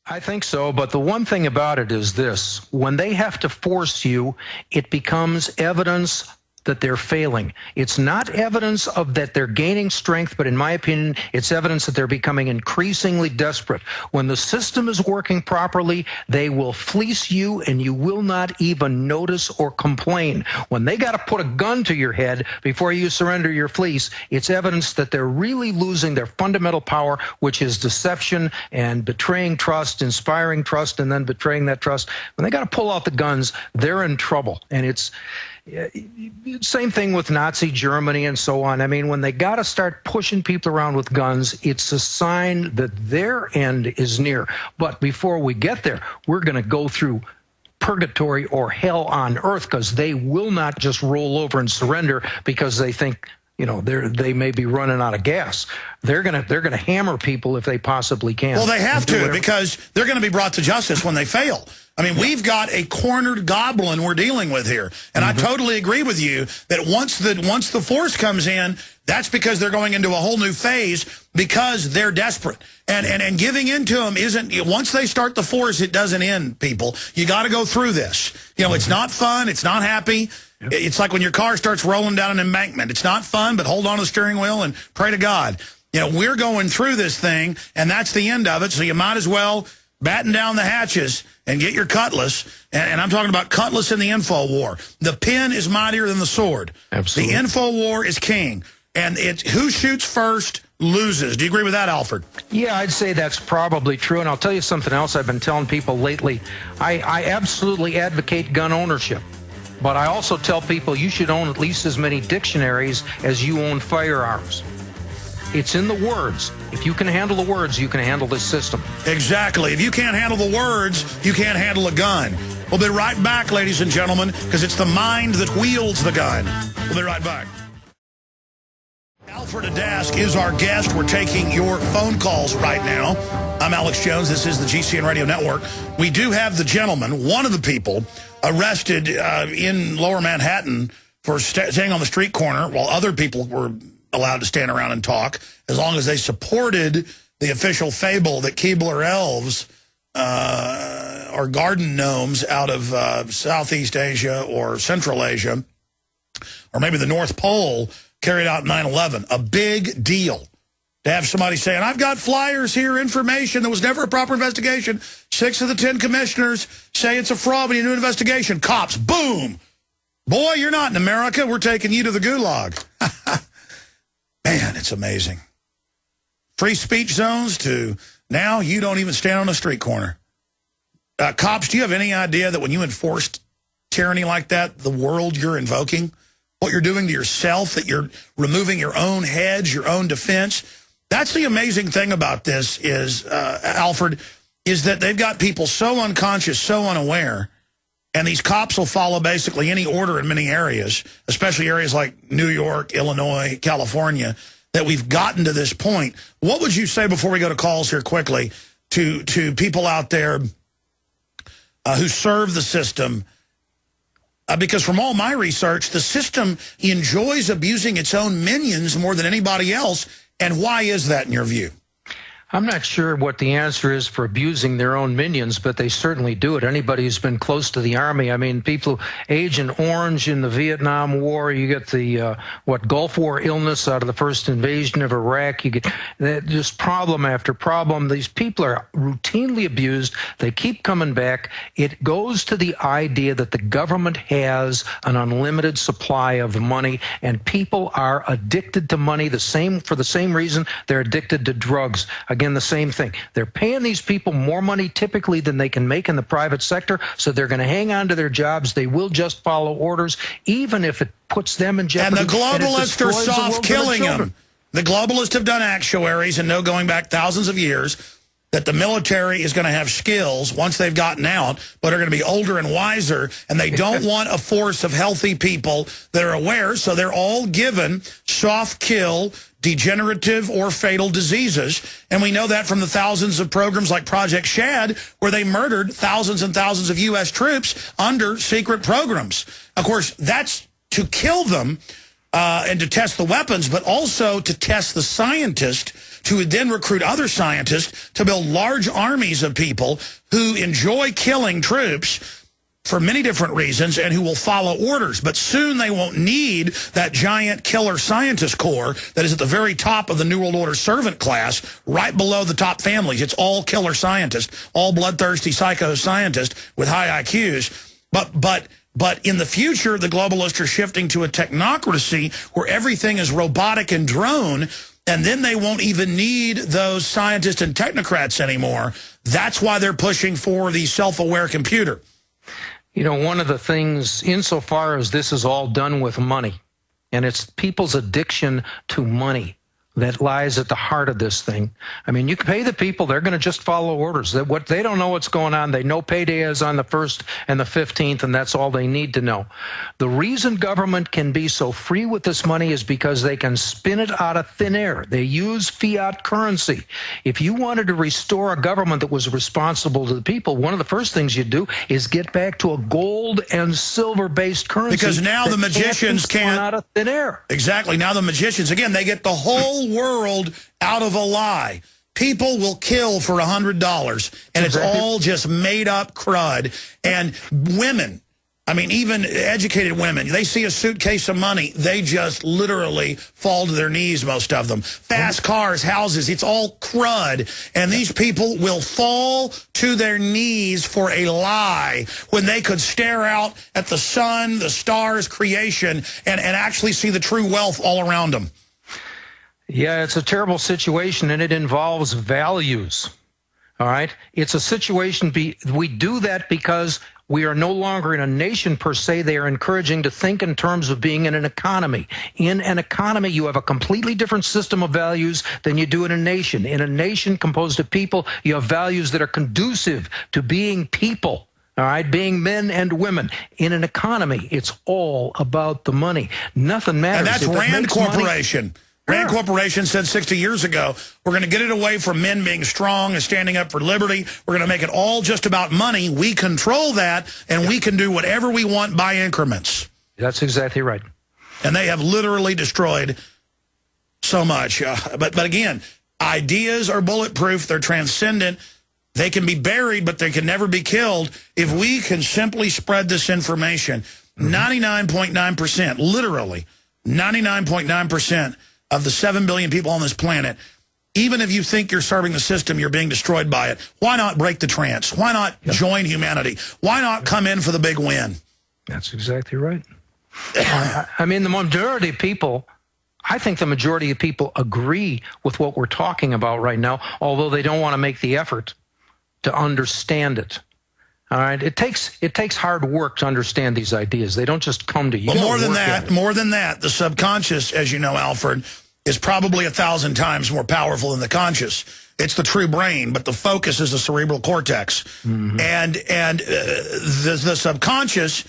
I think so, but the one thing about it is this. When they have to force you, it becomes evidence that they're failing. It's not evidence of that they're gaining strength, but in my opinion, it's evidence that they're becoming increasingly desperate. When the system is working properly, they will fleece you and you will not even notice or complain. When they got to put a gun to your head before you surrender your fleece, it's evidence that they're really losing their fundamental power, which is deception and betraying trust, inspiring trust, and then betraying that trust. When they got to pull out the guns, they're in trouble. And it's same thing with Nazi Germany and so on. I mean, when they got to start pushing people around with guns, it's a sign that their end is near. But before we get there, we're going to go through purgatory or hell on earth, because they will not just roll over and surrender because they think, you know, they may be running out of gas. They're gonna hammer people if they possibly can. Well, they have to, because they're going to be brought to justice when they fail. I mean, we've got a cornered goblin we're dealing with here. And I totally agree with you that once the force comes in, that's because they're going into a whole new phase because they're desperate. And giving in to them isn't, once they start the force, it doesn't end, people. You got to go through this. You know, it's not fun. It's not happy. It's like when your car starts rolling down an embankment. It's not fun, but hold on to the steering wheel and pray to God. You know, we're going through this thing, and that's the end of it, so you might as well batten down the hatches and get your cutlass. And I'm talking about cutlass in the info war. The pen is mightier than the sword. Absolutely. The info war is king. And it's who shoots first loses. Do you agree with that, Alfred? Yeah, I'd say that's probably true. And I'll tell you something else I've been telling people lately. I absolutely advocate gun ownership. But I also tell people you should own at least as many dictionaries as you own firearms. It's in the words. If you can handle the words, you can handle this system. Exactly. If you can't handle the words, you can't handle a gun. We'll be right back, ladies and gentlemen, because it's the mind that wields the gun. We'll be right back. Alfred Adask is our guest. We're taking your phone calls right now. I'm Alex Jones. This is the GCN Radio Network. We do have the gentleman, one of the people, arrested in Lower Manhattan for staying on the street corner while other people were allowed to stand around and talk, as long as they supported the official fable that Keebler elves are garden gnomes out of Southeast Asia or Central Asia, or maybe the North Pole, carried out 9/11. A big deal to have somebody saying, I've got flyers here, information. There was never a proper investigation. 6 of the 10 commissioners say it's a fraud. We need a new investigation. Cops, boom. Boy, you're not in America. We're taking you to the gulag. Man, it's amazing. Free speech zones to now you don't even stand on a street corner. Cops, do you have any idea that when you enforce tyranny like that, the world you're invoking, what you're doing to yourself, that you're removing your own hedge, your own defense? That's the amazing thing about this is, Alfred, is that they've got people so unconscious, so unaware, and these cops will follow basically any order in many areas, especially areas like New York, Illinois, California, that we've gotten to this point. What would you say, before we go to calls here quickly, to people out there who serve the system? Because from all my research, the system enjoys abusing its own minions more than anybody else. And why is that in your view? I'm not sure what the answer is for abusing their own minions, but they certainly do it. Anybody who's been close to the Army, I mean, people, Agent Orange in the Vietnam War, you get the, Gulf War illness out of the first invasion of Iraq, you get just problem after problem. These people are routinely abused. They keep coming back. It goes to the idea that the government has an unlimited supply of money, and people are addicted to money for the same reason they're addicted to drugs. Again, the same thing. They're paying these people more money typically than they can make in the private sector, so they're going to hang on to their jobs. They will just follow orders, even if it puts them in jeopardy. And the globalists are soft killing them. The globalists have done actuaries and know, going back thousands of years, that the military is going to have skills once they've gotten out, but are going to be older and wiser, and they don't want a force of healthy people that are aware, so they're all given soft kill, degenerative or fatal diseases. And we know that from the thousands of programs like Project Shad, where they murdered thousands and thousands of U.S. troops under secret programs. Of course, that's to kill them and to test the weapons, but also to test the scientists to then recruit other scientists to build large armies of people who enjoy killing troops for many different reasons and who will follow orders. But soon they won't need that giant killer scientist corps that is at the very top of the New World Order servant class, right below the top families. It's all killer scientists, all bloodthirsty psycho scientists with high IQs. But in the future, the globalists are shifting to a technocracy where everything is robotic and drone, and then they won't even need those scientists and technocrats anymore. That's why they're pushing for the self-aware computer. You know, one of the things, insofar as this is all done with money, and it's people's addiction to money that lies at the heart of this thing. I mean, you can pay the people, they're going to just follow orders. They don't know what's going on. They know payday is on the 1st and the 15th, and that's all they need to know. The reason government can be so free with this money is because they can spin it out of thin air. They use fiat currency. If you wanted to restore a government that was responsible to the people, one of the first things you do is get back to a gold and silver-based currency. Because now the magicians can't out of thin air. Exactly. Now the magicians, again, they get the whole world out of a lie. People will kill for $100, and it's all just made-up crud. And women, I mean, even educated women, they see a suitcase of money, they just literally fall to their knees, most of them. Fast cars, houses, it's all crud. And these people will fall to their knees for a lie when they could stare out at the sun, the stars, creation, and actually see the true wealth all around them. Yeah, it's a terrible situation, and it involves values, all right? It's a situation, we do that because we are no longer in a nation per se. They are encouraging to think in terms of being in an economy. In an economy, you have a completely different system of values than you do in a nation. In a nation composed of people, you have values that are conducive to being people. All right, being men and women. In an economy, it's all about the money. Nothing matters. And that's Rand Corporation. Rand Corporation said 60 years ago, we're going to get it away from men being strong and standing up for liberty. We're going to make it all just about money. We control that, and we can do whatever we want by increments. That's exactly right. And they have literally destroyed so much. But again, ideas are bulletproof. They're transcendent. They can be buried, but they can never be killed. If we can simply spread this information, 99.9%, literally 99.9%, of the 7 billion people on this planet, even if you think you're serving the system, you're being destroyed by it. Why not break the trance? Why not join humanity? Why not come in for the big win? That's exactly right. I mean, the majority of people, I think the majority of people agree with what we're talking about right now, although they don't want to make the effort to understand it. All right, it takes hard work to understand these ideas. They don't just come to you. But more than that, the subconscious, as you know, Alfred, is probably 1,000 times more powerful than the conscious. It's the true brain, but the focus is the cerebral cortex. And the subconscious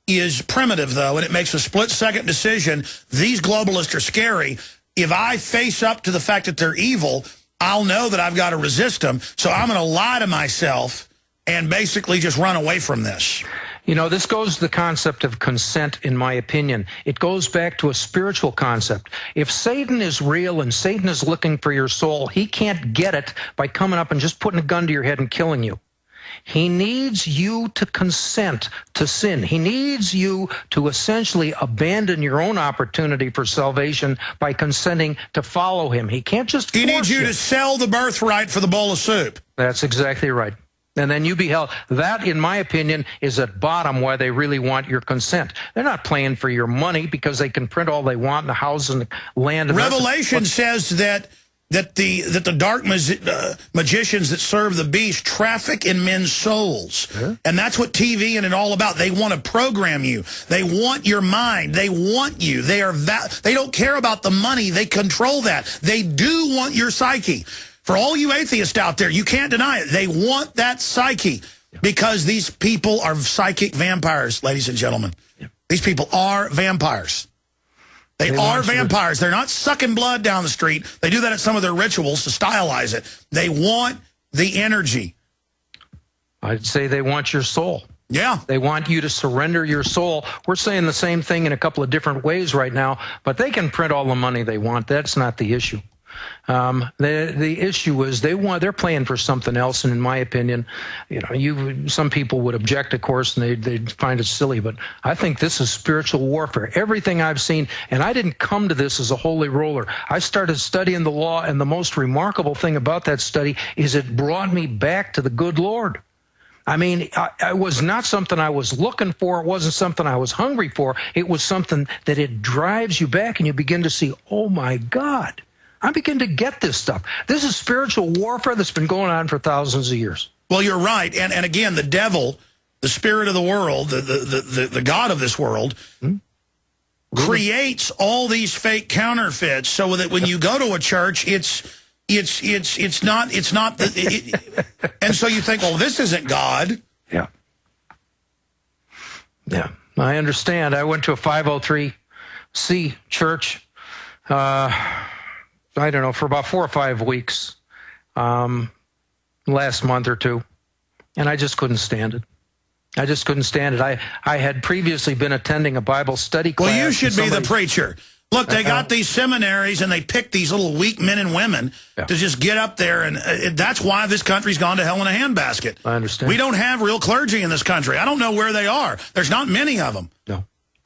is primitive, though, and it makes a split-second decision. These globalists are scary. If I face up to the fact that they're evil, I'll know that I've got to resist them. So I'm going to lie to myself and basically just run away from this. You know, this goes to the concept of consent, in my opinion. It goes back to a spiritual concept. If Satan is real and Satan is looking for your soul, he can't get it by coming up and just putting a gun to your head and killing you. He needs you to consent to sin. He needs you to essentially abandon your own opportunity for salvation by consenting to follow him. He can't just force you. He needs you to sell the birthright for the bowl of soup. That's exactly right. And then you be held. That, in my opinion, is at bottom why they really want your consent. They're not playing for your money because they can print all they want in the houses and the land. And Revelation says that the dark magicians that serve the beast traffic in men's souls. And that's what TV and it all about. They want to program you. They want your mind. They want you. They don't care about the money. They control that. They do want your psyche. For all you atheists out there, you can't deny it. They want that psyche because these people are psychic vampires, ladies and gentlemen. These people are vampires. They are vampires. They're not sucking blood down the street. They do that at some of their rituals to stylize it. They want the energy. I'd say they want your soul. Yeah. They want you to surrender your soul. We're saying the same thing in a couple of different ways right now, but they can print all the money they want. That's not the issue. The issue is they're playing for something else, and in my opinion, some people would object, of course, and they'd find it silly, but I think this is spiritual warfare. Everything I've seen, and I didn't come to this as a holy roller. I started studying the law, and the most remarkable thing about that study is it brought me back to the good Lord. I mean, it was not something I was looking for. It wasn't something I was hungry for. It was something that it drives you back, and you begin to see, oh, my God, I begin to get this stuff. This is spiritual warfare that's been going on for thousands of years. Well, you're right. And again, the devil, the spirit of the world, the God of this world, creates all these fake counterfeits so that when you go to a church, it's not and so you think, well, this isn't God. Yeah. Yeah, I understand. I went to a 503C church, I don't know, for about 4 or 5 weeks last month or two, and I just couldn't stand it. I just couldn't stand it. I had previously been attending a Bible study class. Well, you should be the preacher. Look, they got these seminaries, and they pick these little weak men and women to just get up there, and that's why this country's gone to hell in a handbasket. I understand. We don't have real clergy in this country. I don't know where they are. There's not many of them. No.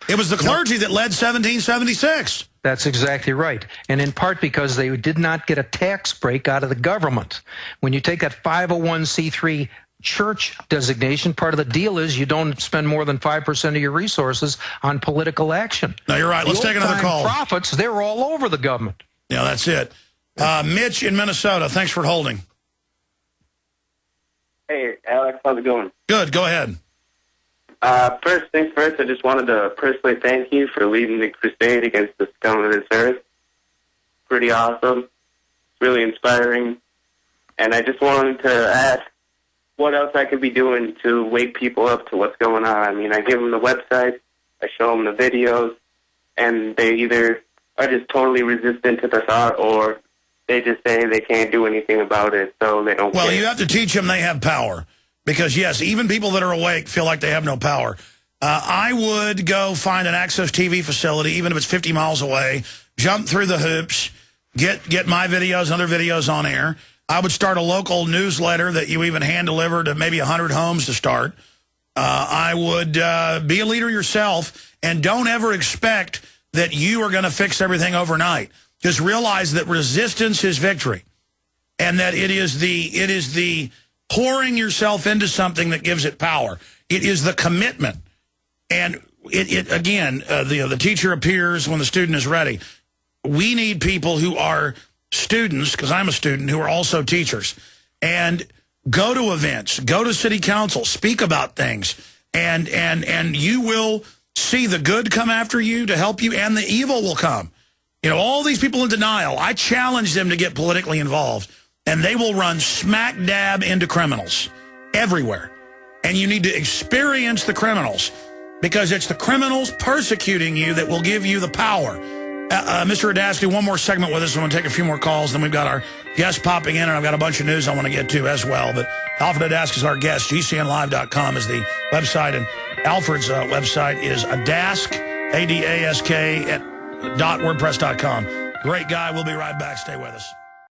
It was the clergy that led 1776. That's exactly right. And in part because they did not get a tax break out of the government. When you take that 501c3 church designation, part of the deal is you don't spend more than 5% of your resources on political action. No, you're right. Let's take another call. Profits, they're all over the government. Yeah, that's it. Mitch in Minnesota, thanks for holding. Hey, Alex, how's it going? Good, go ahead. First things first, I just wanted to personally thank you for leading the crusade against the scum of this earth. Pretty awesome. Really inspiring. And I just wanted to ask what else I could be doing to wake people up to what's going on. I mean, I give them the website, I show them the videos, and they either are just totally resistant to the thought, or they just say they can't do anything about it, so they don't care. Well, you have to teach them they have power. Because, yes, even people that are awake feel like they have no power. I would go find an Access TV facility, even if it's 50 miles away, jump through the hoops, get my videos and other videos on air. I would start a local newsletter that you even hand-deliver to maybe 100 homes to start. I would be a leader yourself, and don't ever expect that you are going to fix everything overnight. Just realize that resistance is victory, and that it is the pouring yourself into something that gives it power. It is the commitment. And again, the teacher appears when the student is ready. We need people who are students, because I'm a student, who are also teachers. And go to events, go to city council, speak about things, and you will see the good come after you to help you, and the evil will come. You know, all these people in denial, I challenge them to get politically involved, and they will run smack dab into criminals everywhere. And you need to experience the criminals, because it's the criminals persecuting you that will give you the power. Mr. Adask, do one more segment with us. I'm going to take a few more calls. Then we've got our guest popping in, and I've got a bunch of news I want to get to as well. But Alfred Adask is our guest. GCNlive.com is the website, and Alfred's website is Adask, ADASK, @WordPress.com. Great guy. We'll be right back. Stay with us.